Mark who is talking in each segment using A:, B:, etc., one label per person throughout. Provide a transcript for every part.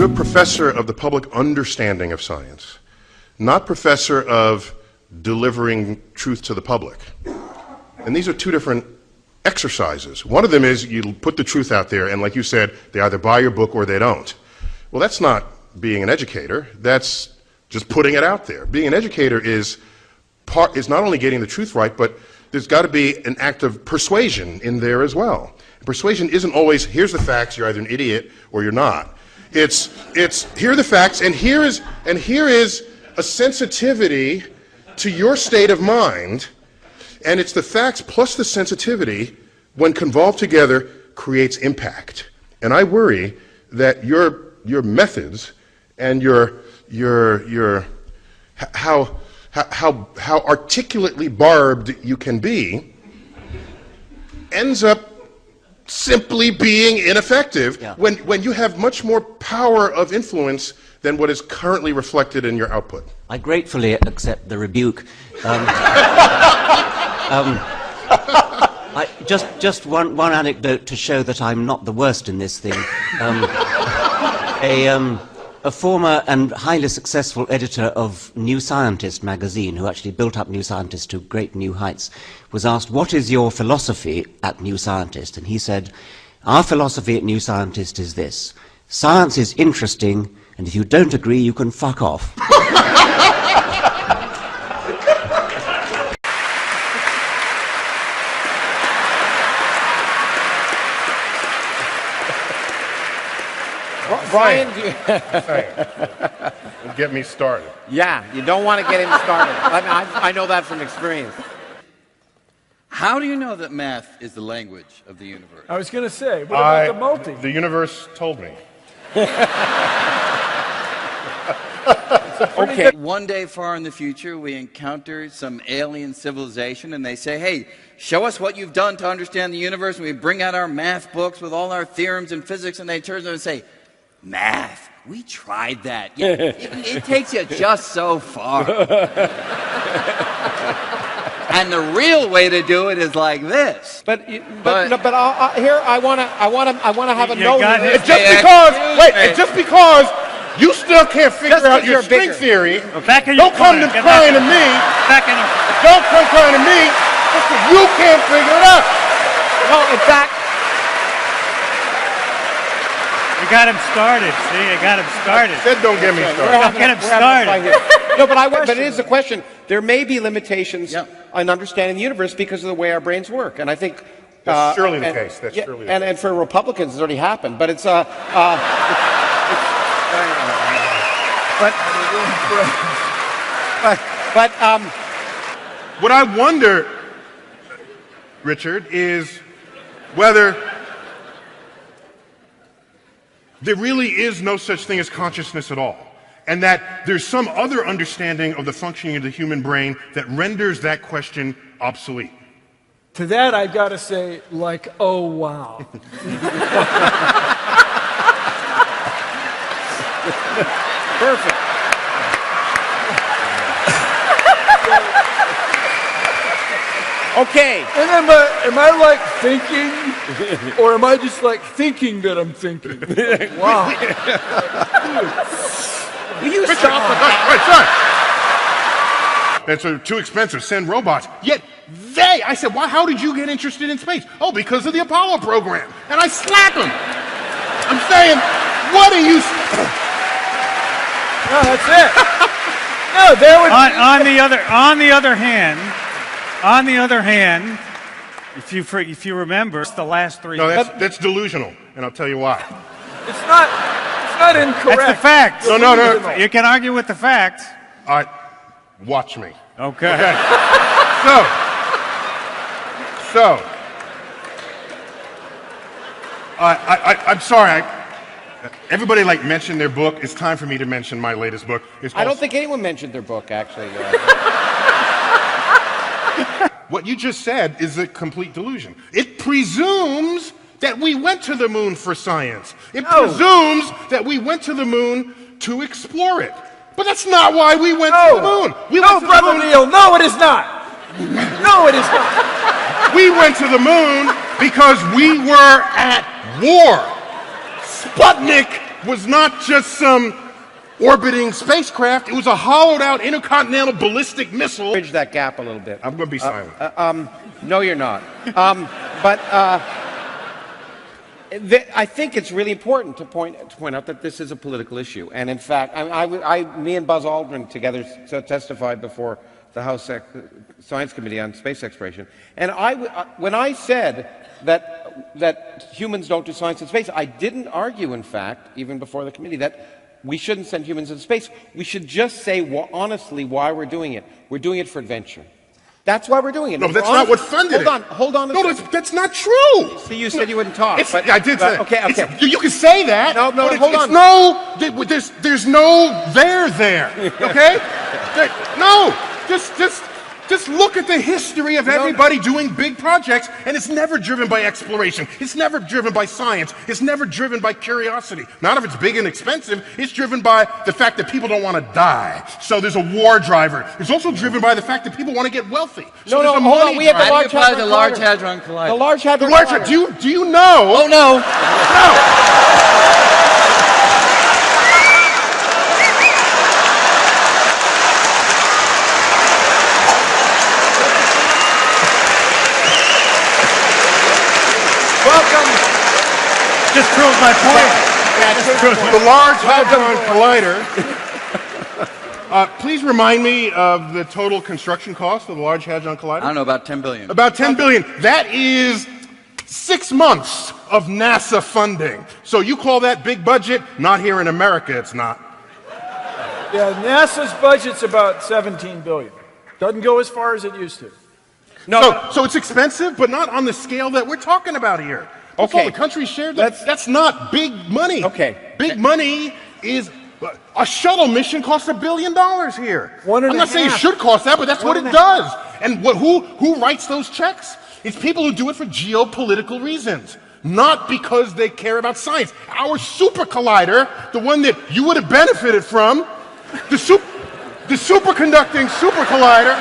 A: You're a professor of the public understanding of science, not professor of delivering truth to the public. And these are two different exercises. One of them is you put the truth out there, and like you said, they either buy your book or they don't. Well, that's not being an educator. That's just putting it out there. Being an educator is not only getting the truth right, but there's got to be an act of persuasion in there as well. Persuasion isn't always, here's the facts, you're either an idiot or you're not. It's here are the facts, and here is a sensitivity to your state of mind, and it's the facts plus the sensitivity, when convolved together, creates impact. And I worry that your methods and how articulately barbed you can be ends up simply being ineffective. Yeah. when you have much more power of influence than what is currently reflected in your output.
B: I gratefully accept the rebuke. Just one anecdote to show that I'm not the worst in this thing. A former and highly successful editor of New Scientist magazine, who actually built up New Scientist to great new heights, was asked, "What is your philosophy at New Scientist?" And he said, "Our philosophy at New Scientist is this: science is interesting, and if you don't agree, you can fuck off."
C: Brian,
A: get me started.
C: Yeah, you don't want to get him started. I know that from experience.
D: How do you know that math is the language of the universe?
E: I was going to say, what about the multi?
A: The universe told me.
D: Okay, one day far in the future, we encounter some alien civilization, and they say, "Hey, show us what you've done to understand the universe." And we bring out our math books with all our theorems and physics, and they turn to them and say, "Math, we tried that. Yeah, it takes you just so far." And the real way to do it is like this.
C: But here I want to have a note.
A: Just because you still can't figure out your string theory, don't come crying to me. Don't come crying to me because you can't figure it out.
C: No, in fact.
F: You got him started. See, you got him started.
A: I said don't get me started.
F: Get him started.
C: No, but it is a question. There may be limitations on understanding the universe because of the way our brains work, and I think
A: that's surely the case. That's surely the case.
C: And for Republicans, it's already happened. But it's
A: What I wonder, Richard, is whether there really is no such thing as consciousness at all, and that there's some other understanding of the functioning of the human brain that renders that question obsolete.
E: To that, I got to say, like, oh, wow.
C: Perfect. Okay.
E: And am I like thinking, or am I just like thinking that I'm thinking? Wow.
C: Will you stop with that?
A: Right. That's too expensive. Send robots. Yet I said, "Why? How did you get interested in space?" "Oh, because of the Apollo program." And I slap him. I'm saying, what are you?
E: No, that's it. No, there would.
F: On the other hand, if you remember, it's the last three.
A: No, that's delusional, and I'll tell you why.
E: It's not incorrect.
F: That's the facts.
A: No.
F: You can argue with the facts.
A: All right, watch me.
F: Okay.
A: So, I'm sorry. Everybody mentioned their book. It's time for me to mention my latest book.
C: I don't think anyone mentioned their book, actually.
A: What you just said is a complete delusion. It presumes that we went to the moon for science. It presumes that we went to the moon to explore it. But that's not why we went to the moon.
E: Brother Neil, no, it is not. No, it is not.
A: We went to the moon because we were at war. Sputnik was not just some orbiting spacecraft. It was a hollowed-out intercontinental ballistic missile.
C: Bridge that gap a little bit.
A: I'm going to be silent.
C: No, you're not. I think it's really important to point out that this is a political issue. And in fact, me and Buzz Aldrin together testified before the House Science Committee on Space Exploration. And when I said that humans don't do science in space, I didn't argue, in fact, even before the committee, that we shouldn't send humans into space. We should just say honestly why we're doing it. We're doing it for adventure. That's why we're doing it.
A: No, that's not what funded it.
C: Hold on.
A: No, that's not true.
C: See, you said you wouldn't talk.
A: I did say that.
C: Okay.
A: You can say that.
C: No, hold on.
A: There's no there. Okay? No. Just look at the history of everybody doing big projects, and it's never driven by exploration. It's never driven by science. It's never driven by curiosity. Not if it's big and expensive. It's driven by the fact that people don't want to die. So there's a war driver. It's also driven by the fact that people want to get wealthy. So
C: hold on. We have the Large Hadron Collider.
D: The Large Hadron Collider.
C: The Large Hadron Collider.
A: Do you know?
D: Oh, no.
A: No.
F: Just proves my point.
A: The Large Hadron Collider. Please remind me of the total construction cost of the Large Hadron Collider.
D: I don't know, about $10 billion.
A: About $10 billion. That is 6 months of NASA funding. So you call that big budget? Not here in America, it's not.
E: Yeah, NASA's budget's about $17 billion. Doesn't go as far as it used to.
A: So it's expensive, but not on the scale that we're talking about here. That's all the country shared. That's not big money.
C: Okay.
A: Big money is a shuttle mission costs $1 billion here. I'm not saying it should cost that, but that's what it does. And who writes those checks? It's people who do it for geopolitical reasons, not because they care about science. Our super collider, the one that you would have benefited from, the superconducting super collider,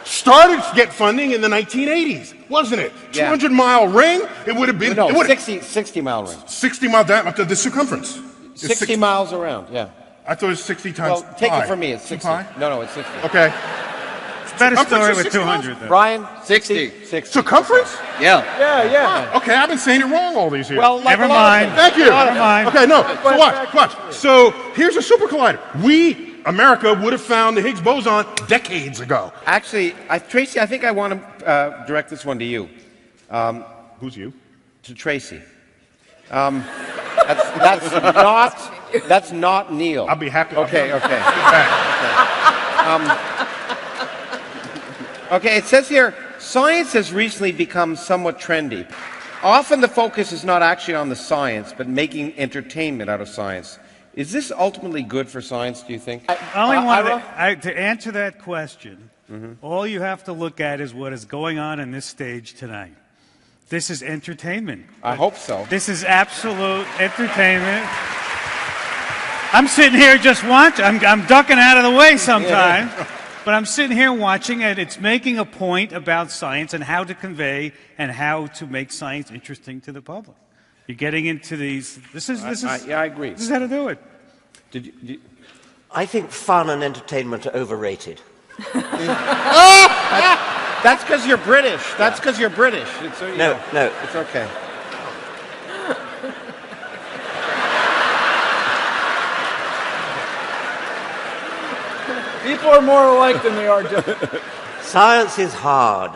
A: started to get funding in the 1980s, wasn't it?
C: Yeah.
A: 200-mile ring. It would have been
C: 60-mile ring.
A: 60-mile diameter. The circumference.
C: 60 miles around. Yeah.
A: I thought it was 60 times.
C: Well, take
A: pi.
C: it from me. It's 60.
A: Pi?
C: No, it's 60.
A: Okay.
F: Better story
A: Circumference
F: with
A: is 60
F: 200, though.
C: Brian,
D: 60.
A: Circumference?
D: Yeah.
E: Yeah.
A: Okay, I've been saying it wrong all these years.
C: Well, like
F: Never
C: a lot of
F: mind.
C: things.
A: Thank you.
F: Never mind.
A: Okay, no. So watch. So here's a super collider. America would have found the Higgs boson decades ago.
C: Actually, Tracy, I think I want to direct this one to you.
A: Who's you?
C: To Tracy. That's not Neil.
A: I'll be happy.
C: Okay. Okay, it says here, science has recently become somewhat trendy. Often the focus is not actually on the science, but making entertainment out of science. Is this ultimately good for science, do you think?
F: To answer that question, all you have to look at is what is going on in this stage tonight. This is entertainment.
C: I hope so.
F: This is absolute entertainment. I'm sitting here just watching. I'm ducking out of the way sometimes. But I'm sitting here watching it. It's making a point about science and how to convey and how to make science interesting to the public. You're getting into these.
C: Yeah, I agree.
F: This is how to do it.
B: I think fun and entertainment are overrated.
C: That's because you're British. That's because you're British.
B: No.
C: It's okay.
E: People are more alike than they are different.
B: Science is hard,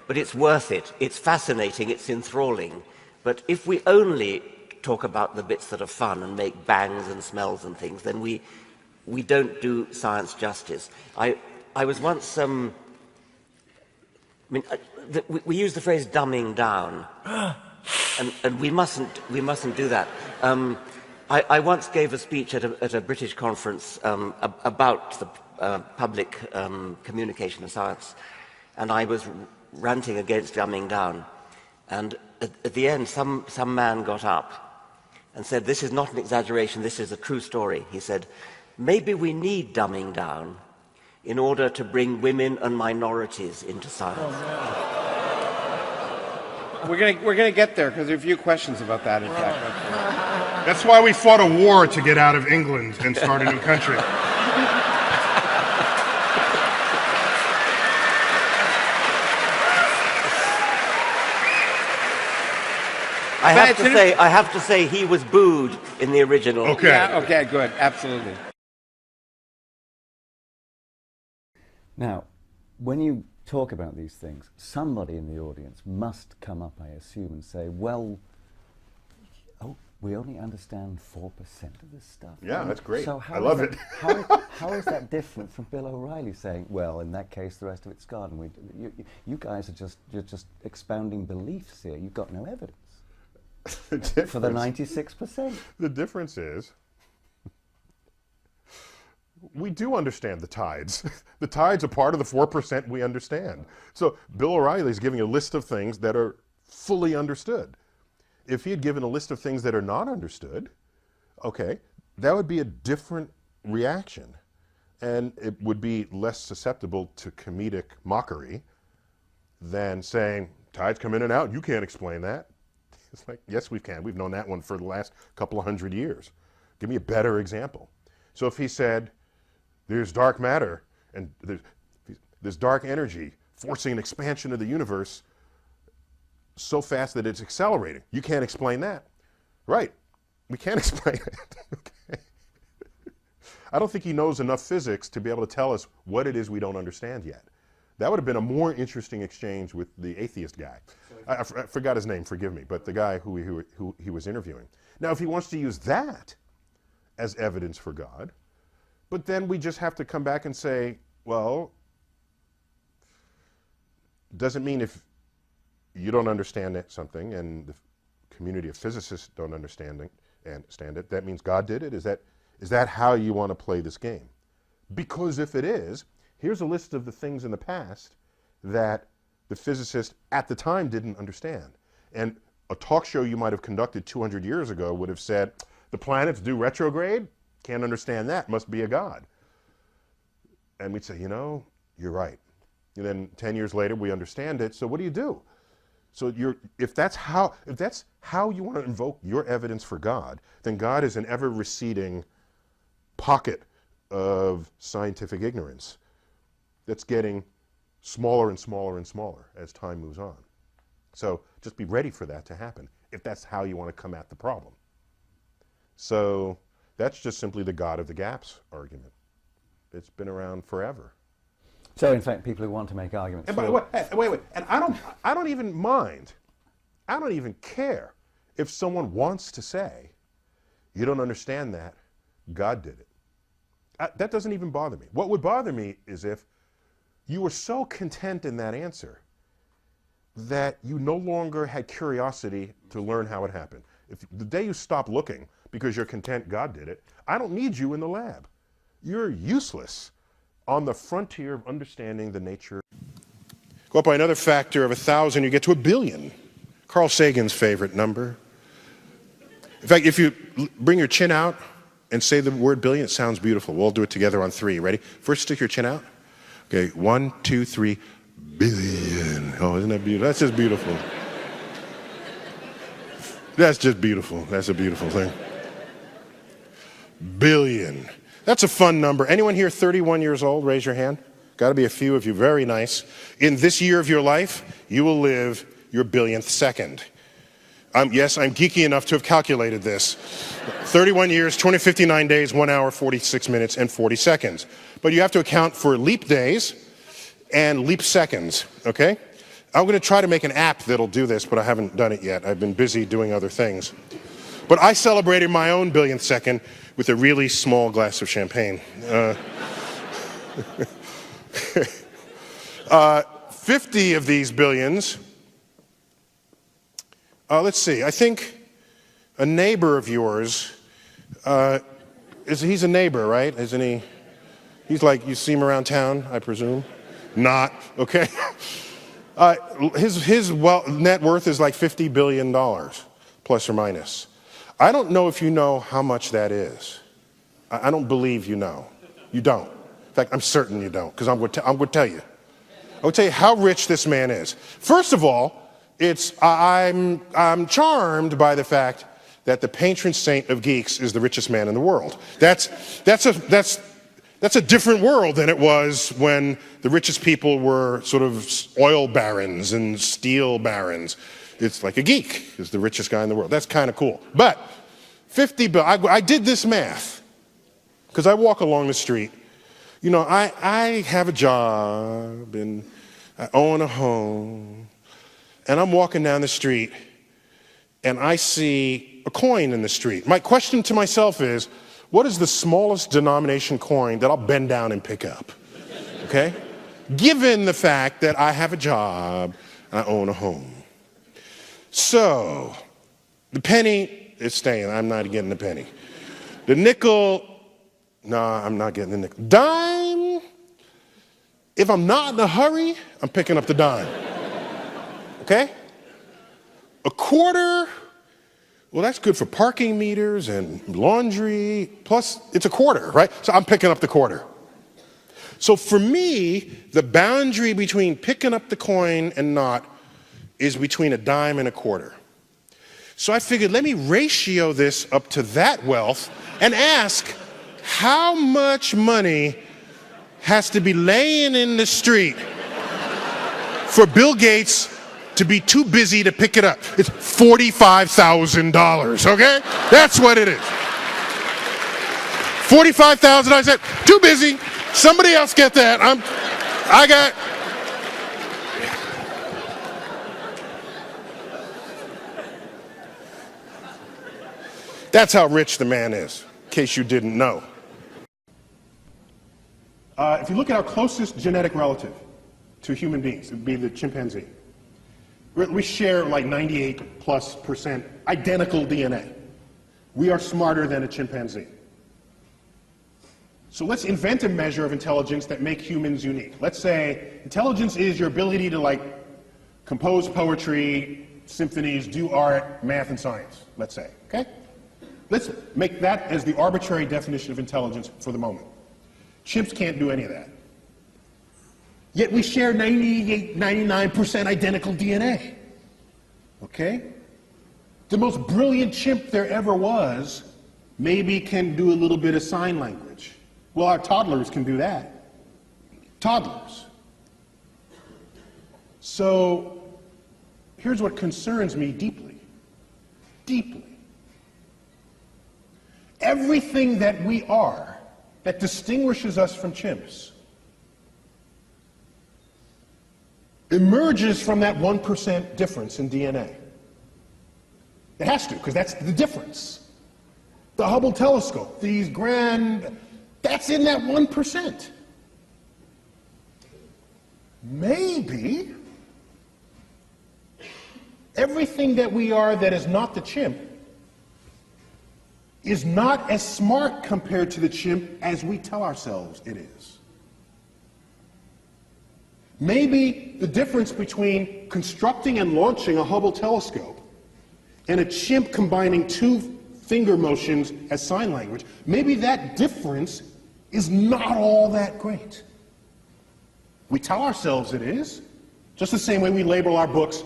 B: but it's worth it. It's fascinating. It's enthralling. But if we only talk about the bits that are fun and make bangs and smells and things, then we don't do science justice. I was once we use the phrase "dumbing down," and we mustn't do that. I once gave a speech at a British conference about the public communication of science, and I was ranting against dumbing down. And at the end, some man got up and said, "This is not an exaggeration, this is a true story." He said, "Maybe we need dumbing down in order to bring women and minorities into science."
C: We're gonna get there because there are a few questions about that. In fact,
A: That's why we fought a war to get out of England and start a new country.
B: I have to say, he was booed in the original.
A: Okay.
C: yeah, okay, good, absolutely.
G: Now, when you talk about these things, somebody in the audience must come up, I assume, and say, well, we only understand 4% of this stuff.
A: Yeah, that's great.
G: So
A: I love it.
G: How is that different from Bill O'Reilly saying, well, in that case, the rest of it's God? And you guys are just expounding beliefs here. You've got no evidence for the 96%.
A: The difference is we do understand the tides. The tides are part of the 4% we understand. So Bill O'Reilly is giving a list of things that are fully understood. If he had given a list of things that are not understood, okay, that would be a different reaction. And it would be less susceptible to comedic mockery than saying, tides come in and out, you can't explain that. It's like, yes, we can. We've known that one for the last couple of 100 years. Give me a better example. So if he said, there's dark matter and there's dark energy forcing an expansion of the universe so fast that it's accelerating. You can't explain that. Right. We can't explain it. Okay. I don't think he knows enough physics to be able to tell us what it is we don't understand yet. That would have been a more interesting exchange with the atheist guy. I forgot his name, forgive me, but the guy who he was interviewing. Now, if he wants to use that as evidence for God, but then we just have to come back and say, well, doesn't mean if you don't understand something and the community of physicists don't understand it, that means God did it? Is that how you want to play this game? Because if it is, here's a list of the things in the past that the physicists at the time didn't understand. And a talk show you might have conducted 200 years ago would have said, the planets do retrograde? Can't understand that, must be a God. And we'd say, you're right. And then 10 years later, we understand it, so what do you do? So if that's how you want to invoke your evidence for God, then God is an ever receding pocket of scientific ignorance that's getting smaller and smaller and smaller as time moves on. So just be ready for that to happen if that's how you want to come at the problem. So that's just simply the God of the gaps argument. It's been around forever.
G: So in fact, people who want to make arguments.
A: And by the way, wait. And I don't even mind. I don't even care if someone wants to say, you don't understand that, God did it. That doesn't even bother me. What would bother me is if you were so content in that answer that you no longer had curiosity to learn how it happened. If the day you stop looking because you're content God did it, I don't need you in the lab. You're useless on the frontier of understanding the nature. Go up by another factor of 1,000, you get to 1 billion. Carl Sagan's favorite number. In fact, if you bring your chin out and say the word billion, it sounds beautiful. We'll all do it together on 3. Ready? First, stick your chin out. Okay, 1, 2, 3, billion. Oh, isn't that beautiful? That's just beautiful. That's just beautiful. That's a beautiful thing. Billion. That's a fun number. Anyone here 31 years old? Raise your hand. Got to be a few of you. Very nice. In this year of your life, you will live your billionth second. Yes, I'm geeky enough to have calculated this. 31 years, 259 days, 1 hour, 46 minutes, and 40 seconds. But you have to account for leap days and leap seconds, okay? I'm going to try to make an app that'll do this, but I haven't done it yet. I've been busy doing other things. But I celebrated my own billionth second with a really small glass of champagne. 50 of these billions. Let's see, I think a neighbor of yours, he's a neighbor, right? Isn't he? He's like, you see him around town, I presume? Not, okay. His net worth is like $50 billion, plus or minus. I don't know if you know how much that is. I don't believe you know. You don't. In fact, I'm certain you don't, because I'm going to tell you. I will tell you how rich this man is. First of all, I'm charmed by the fact that the patron saint of geeks is the richest man in the world. That's a different world than it was when the richest people were sort of oil barons and steel barons. It's like a geek is the richest guy in the world. That's kind of cool. But 50 billion, I did this math because I walk along the street. You know, I have a job and I own a home, and I'm walking down the street and I see a coin in the street. My question to myself is, what is the smallest denomination coin that I'll bend down and pick up? Okay? Given the fact that I have a job and I own a home. So, the penny is staying. I'm not getting the penny. The nickel, no, I'm not getting the nickel. Dime, if I'm not in a hurry, I'm picking up the dime. Okay? A quarter, well, that's good for parking meters and laundry. Plus, it's a quarter, right? So I'm picking up the quarter. So for me, the boundary between picking up the coin and not is between a dime and a quarter. So I figured, let me ratio this up to that wealth and ask, how much money has to be laying in the street for Bill Gates to be too busy to pick it up? It's $45,000, okay? That's what it is. $45,000, I said, too busy. Somebody else get that. I got. That's how rich the man is, in case you didn't know. If you look at our closest genetic relative to human beings, it would be the chimpanzee. We share like 98+% identical DNA. We are smarter than a chimpanzee. So let's invent a measure of intelligence that makes humans unique. Let's say intelligence is your ability to like compose poetry, symphonies, do art, math, and science, let's say, okay? Let's make that as the arbitrary definition of intelligence for the moment. Chimps can't do any of that. Yet we share 98, 99% identical DNA. Okay? The most brilliant chimp there ever was maybe can do a little bit of sign language. Well, our toddlers can do that. Toddlers. So here's what concerns me deeply. Deeply. Everything that we are that distinguishes us from chimps emerges from that 1% difference in DNA. It has to, because that's the difference. The Hubble telescope, these grand, that's in that 1%. Maybe everything that we are that is not the chimp is not as smart compared to the chimp as we tell ourselves it is. Maybe the difference between constructing and launching a Hubble telescope and a chimp combining two finger motions as sign language, maybe that difference is not all that great. We tell ourselves it is, just the same way we label our books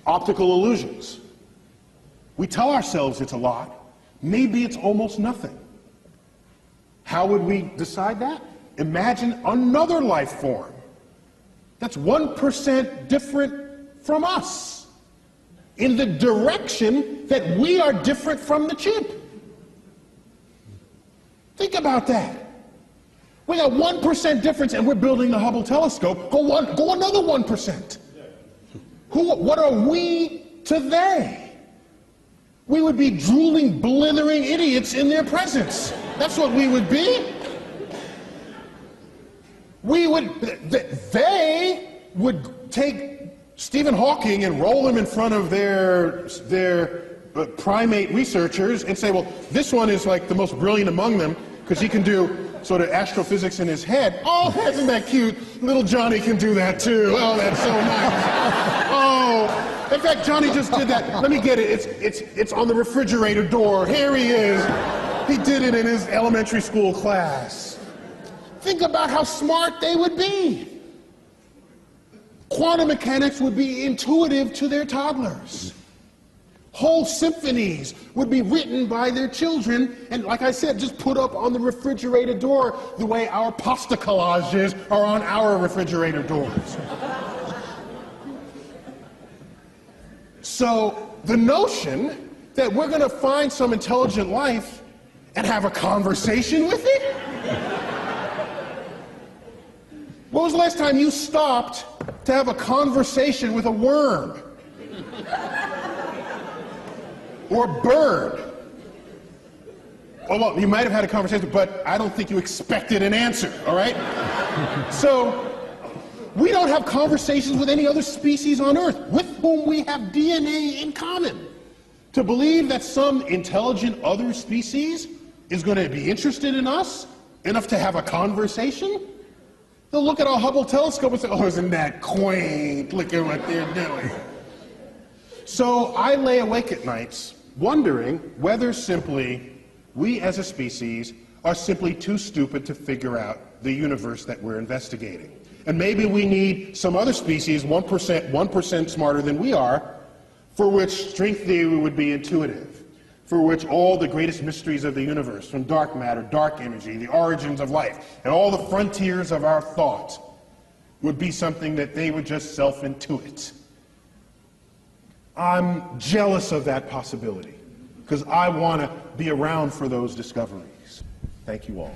A: optical illusions. We tell ourselves it's a lot. Maybe it's almost nothing. How would we decide that? Imagine another life form that's 1% different from us in the direction that we are different from the chimp. Think about that. We got 1% difference and we're building the Hubble telescope. Go another 1%. What are we to they? We would be drooling, blithering idiots in their presence. That's what we would be. They would take Stephen Hawking and roll him in front of their primate researchers and say, well, this one is like the most brilliant among them because he can do sort of astrophysics in his head. Oh, isn't that cute? Little Johnny can do that too. Oh, that's so nice. Oh. In fact, Johnny just did that. Let me get it. It's on the refrigerator door. Here he is. He did it in his elementary school class. Think about how smart they would be.
H: Quantum mechanics would be intuitive to their toddlers. Whole symphonies would be written by their children and, like I said, just put up on the refrigerator door the way our pasta collages are on our refrigerator doors. So the notion that we're going to find some intelligent life and have a conversation with it? When was the last time you stopped to have a conversation with a worm? Or a bird? Oh, well, you might have had a conversation, but I don't think you expected an answer, all right? So, we don't have conversations with any other species on Earth with whom we have DNA in common. To believe that some intelligent other species is going to be interested in us enough to have a conversation? They'll look at our Hubble telescope and say, oh, isn't that quaint? Look at what they're doing. So I lay awake at nights wondering whether simply we as a species are simply too stupid to figure out the universe that we're investigating. And maybe we need some other species, 1% smarter than we are, for which string theory would be intuitive, for which all the greatest mysteries of the universe, from dark matter, dark energy, the origins of life, and all the frontiers of our thought would be something that they would just self-intuit. I'm jealous of that possibility, because I want to be around for those discoveries. Thank you all.